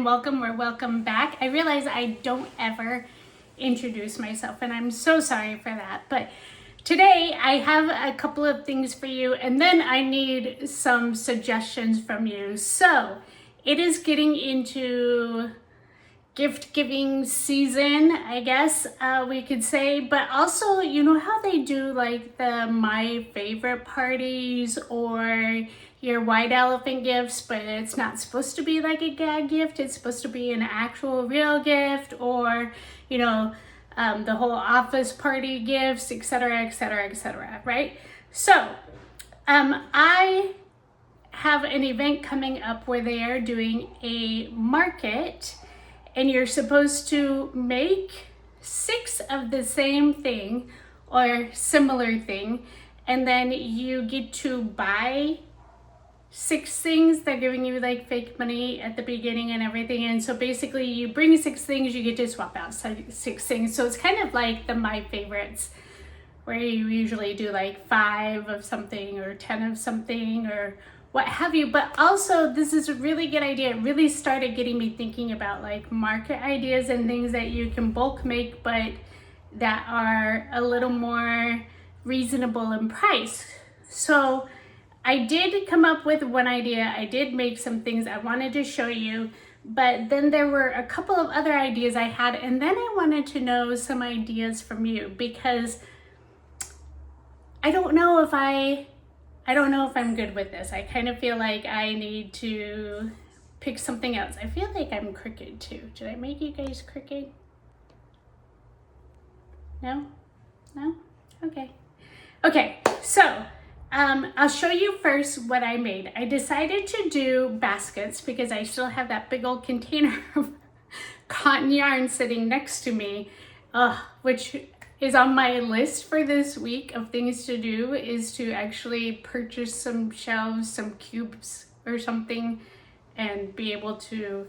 welcome or welcome back. I realize I don't ever introduce myself and I'm so sorry for that. But today I have a couple of things for you and then I need some suggestions from you. So it is getting into gift giving season, I guess we could say, but also, you know how they do like the my favorite parties or your white elephant gifts, but it's not supposed to be like a gag gift, it's supposed to be an actual real gift, or you know, the whole office party gifts, etc., etc., etc., right? So I have an event coming up where they are doing a market and you're supposed to make 6 of the same thing or similar thing, and then you get to buy 6 things. They're giving you like fake money at the beginning and everything, and so basically you bring 6 things, you get to swap out 6 things. So it's kind of like the my favorites where you usually do like 5 of something or 10 of something or what have you. But also this is a really good idea. It really started getting me thinking about like market ideas and things that you can bulk make but that are a little more reasonable in price. So I did come up with one idea. I did make some things I wanted to show you, but then there were a couple of other ideas I had, and then I wanted to know some ideas from you because I don't know if I'm good with this. I kind of feel like I need to pick something else. I feel like I'm crooked too. Did I make you guys crooked? No? No? Okay. Okay, so I'll show you first what I made. I decided to do baskets because I still have that big old container of cotton yarn sitting next to me, which is on my list for this week of things to do, is to actually purchase some shelves, some cubes or something, and be able to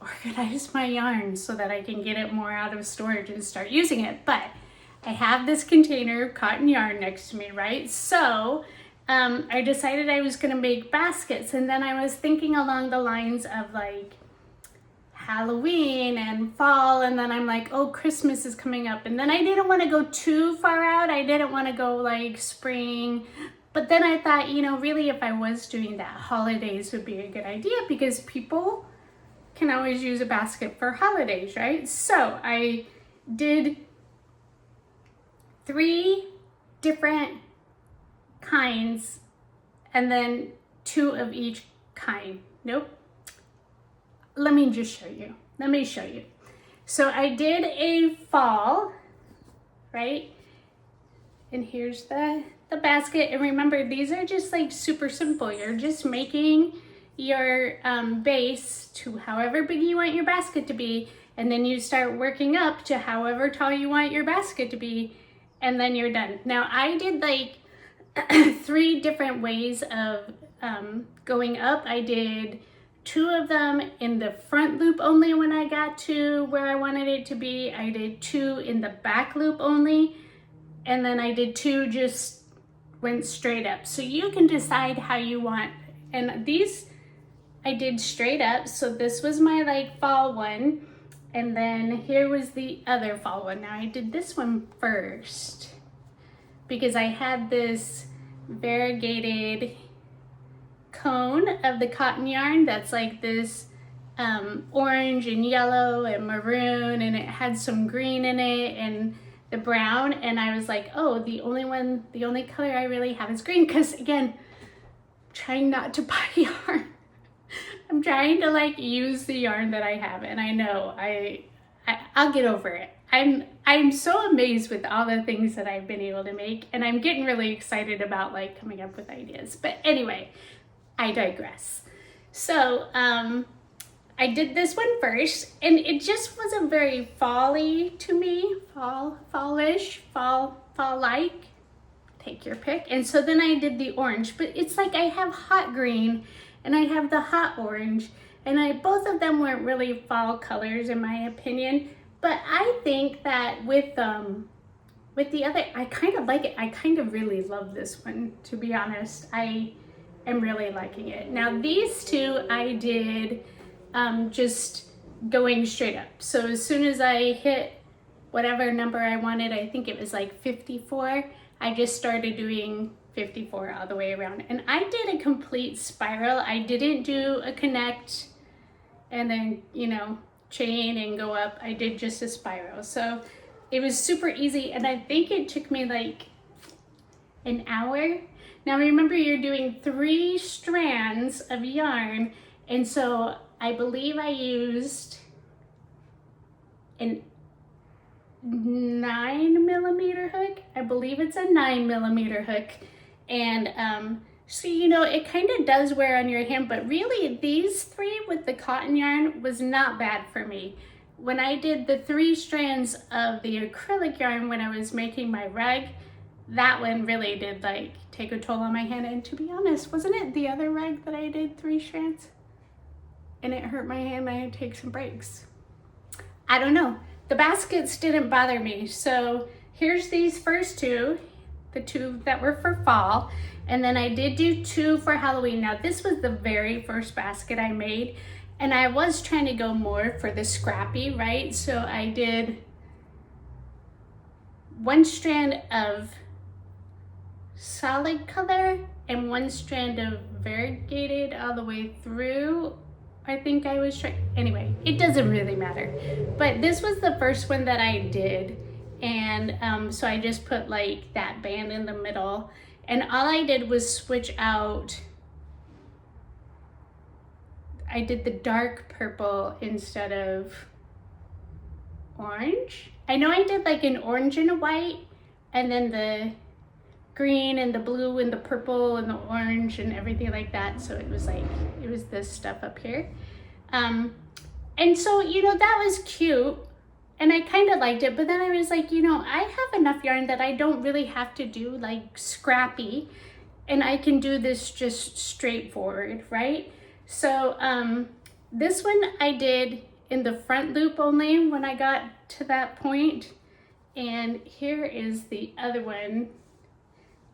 organize my yarn so that I can get it more out of storage and start using it. But I have this container of cotton yarn next to me, right? So I decided I was gonna make baskets, and then I was thinking along the lines of like Halloween and fall, and then I'm like, oh, Christmas is coming up, and then I didn't want to go too far out. I didn't want to go like spring, but then I thought, you know, really if I was doing that, holidays would be a good idea because people can always use a basket for holidays, right? So I did 3 different kinds and then 2 of each kind. Nope. Let me just show you. Let me show you. So I did a fall, right? And here's the basket. And remember, these are just like super simple. You're just making your base to however big you want your basket to be. And then you start working up to however tall you want your basket to be. And then you're done. Now I did like 3 different ways of going up. I did 2 of them in the front loop only when I got to where I wanted it to be. I did 2 in the back loop only, and then I did 2 just went straight up. So you can decide how you want. And these I did straight up. So this was my like fall one, and then here was the other fall one. Now I did this one first because I had this variegated cone of the cotton yarn that's like this orange and yellow and maroon, and it had some green in it and the brown, and I was like, oh, the only color I really have is green, because again, I'm trying not to buy yarn. I'm trying to like use the yarn that I have, and I know I'll get over it. I'm so amazed with all the things that I've been able to make, and I'm getting really excited about like coming up with ideas. But anyway, I digress. So I did this one first, and it just wasn't very fall-y to me. Fallish, fall-like, take your pick. And so then I did the orange, but it's like I have hot green and I have the hot orange, and both of them weren't really fall colors in my opinion. But I think that with the other, I kind of like it. I kind of really love this one, to be honest. I am really liking it. Now these 2 I did just going straight up. So as soon as I hit whatever number I wanted, I think it was like 54, I just started doing 54 all the way around. And I did a complete spiral. I didn't do a connect and then, you know, chain and go up. I did just a spiral. So it was super easy, and I think it took me like an hour. Now remember, you're doing 3 strands of yarn, and so I believe I used an 9mm hook. I believe it's a 9mm hook. And so, you know, it kind of does wear on your hand, but really these 3 with the cotton yarn was not bad for me. When I did the 3 strands of the acrylic yarn when I was making my rug, that one really did like take a toll on my hand. And to be honest, wasn't it the other rug that I did 3 strands? And it hurt my hand, I had to take some breaks. I don't know. The baskets didn't bother me. So here's these first 2, the 2 that were for fall. And then I did do 2 for Halloween. Now this was the very first basket I made, and I was trying to go more for the scrappy, right? So I did 1 strand of solid color and 1 strand of variegated all the way through. I think I was trying, anyway, it doesn't really matter. But this was the first one that I did. And so I just put like that band in the middle. And all I did was switch out, I did the dark purple instead of orange. I know I did like an orange and a white, and then the green and the blue and the purple and the orange and everything like that. So it was like, it was this stuff up here. And so, you know, that was cute. And I kind of liked it, but then I was like, you know, I have enough yarn that I don't really have to do like scrappy, and I can do this just straightforward, right? So this one I did in the front loop only when I got to that point. And here is the other one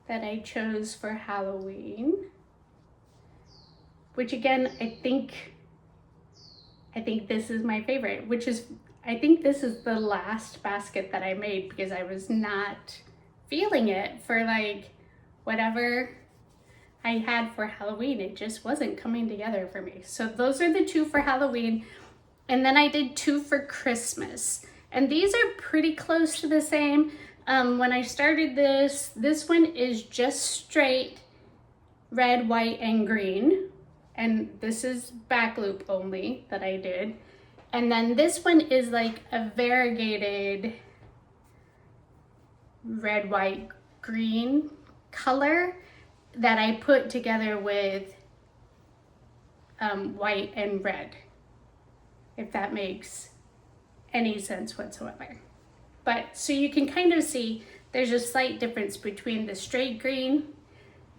that I chose for Halloween, which again, I think this is my favorite, which is, I think this is the last basket that I made because I was not feeling it for like whatever I had for Halloween. It just wasn't coming together for me. So those are the 2 for Halloween. And then I did 2 for Christmas. And these are pretty close to the same. When I started this one is just straight red, white, and green. And this is back loop only that I did. And then this one is like a variegated red, white, green color that I put together with white and red, if that makes any sense whatsoever. But so you can kind of see there's a slight difference between the straight green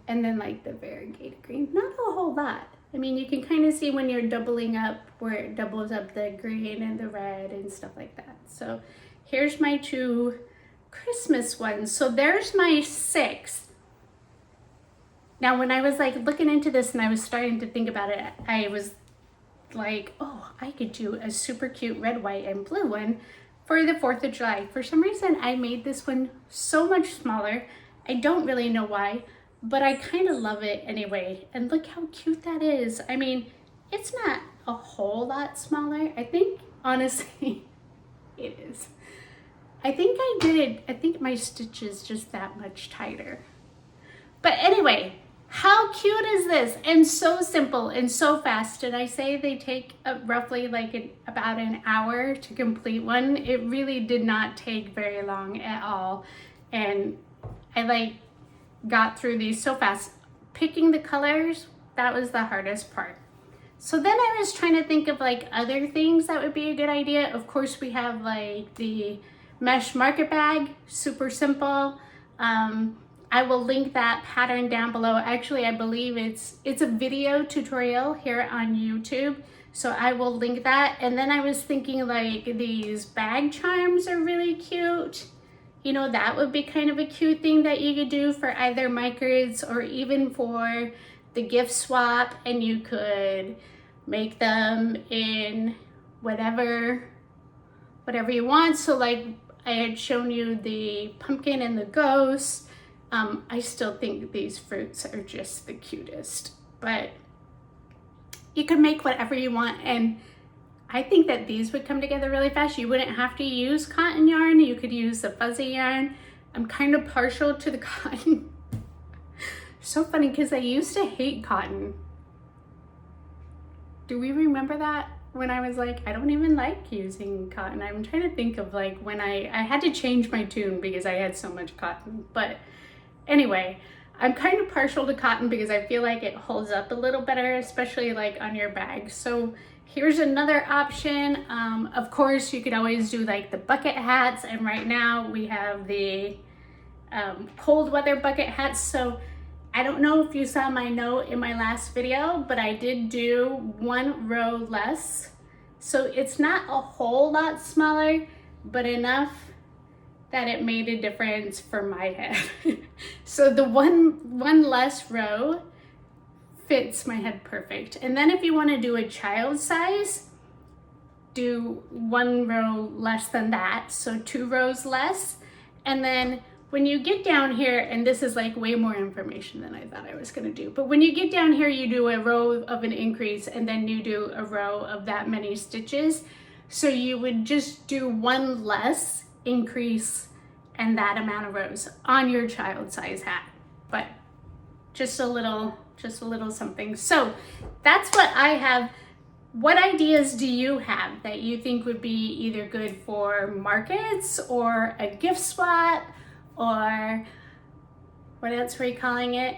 and then like the variegated green. Not a whole lot. I mean, you can kind of see when you're doubling up where it doubles up the green and the red and stuff like that. So here's my 2 Christmas ones. So there's my 6. Now, when I was like looking into this and I was starting to think about it, I was like, oh, I could do a super cute red, white, and blue one for the 4th of July. For some reason, I made this one so much smaller. I don't really know why, but I kind of love it anyway. And look how cute that is. I mean, it's not a whole lot smaller. I think, honestly, it is. I think I did it, I think my stitch is just that much tighter. But anyway, how cute is this? And so simple and so fast. Did I say they take roughly like about an hour to complete one? It really did not take very long at all. And I like got through these so fast. Picking the colors, that was the hardest part. So then I was trying to think of like other things that would be a good idea. Of course, we have like the mesh market bag, super simple. I will link that pattern down below. Actually, I believe it's a video tutorial here on YouTube. So I will link that. And then I was thinking like these bag charms are really cute. You know, that would be kind of a cute thing that you could do for either micros or even for the gift swap. And you could make them in whatever you want. So like I had shown you the pumpkin and the ghost. I still think these fruits are just the cutest, but you can make whatever you want. And I think that these would come together really fast. You wouldn't have to use cotton yarn. You could use the fuzzy yarn. I'm kind of partial to the cotton. So funny because I used to hate cotton. Do we remember that? When I was like, I don't even like using cotton. I'm trying to think of like when I had to change my tune because I had so much cotton. But anyway, I'm kind of partial to cotton because I feel like it holds up a little better, especially like on your bag. So here's another option. Of course, you could always do like the bucket hats. And right now we have the cold weather bucket hats. So I don't know if you saw my note in my last video, but I did do 1 row less. So it's not a whole lot smaller, but enough that it made a difference for my head. So the one less row fits my head perfect. And then if you want to do a child size, do 1 row less than that. So 2 rows less. And then when you get down here, and this is like way more information than I thought I was gonna do, but when you get down here, you do a row of an increase and then you do a row of that many stitches. So you would just do 1 less increase and that amount of rows on your child size hat. But just a little something. So that's what I have. What ideas do you have that you think would be either good for markets or a gift swap? Or what else were you calling it?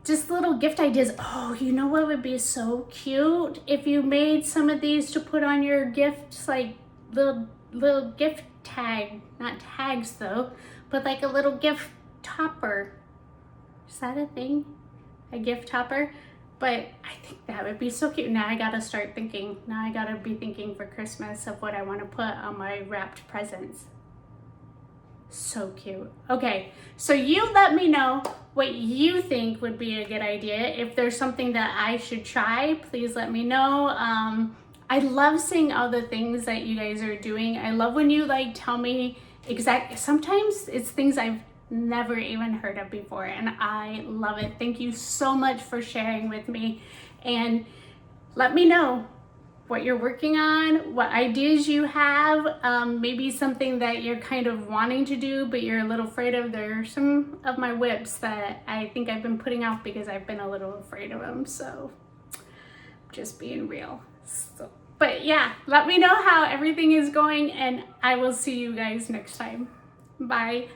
Just little gift ideas. Oh, you know what would be so cute? If you made some of these to put on your gifts, like little gift tag, not tags though, but like a little gift topper. Is that a thing? A gift topper? But I think that would be so cute. Now I gotta start thinking. Now I gotta be thinking for Christmas of what I want to put on my wrapped presents. So cute. Okay, so you let me know what you think would be a good idea. If there's something that I should try, please let me know. I love seeing all the things that you guys are doing. I love when you like tell me sometimes it's things I've never even heard of before, and I love it. Thank you so much for sharing with me, and let me know what you're working on, what ideas you have, maybe something that you're kind of wanting to do but you're a little afraid of. There are some of my whips that I think I've been putting off because I've been a little afraid of them, so just being real. So, but yeah, let me know how everything is going, and I will see you guys next time. Bye.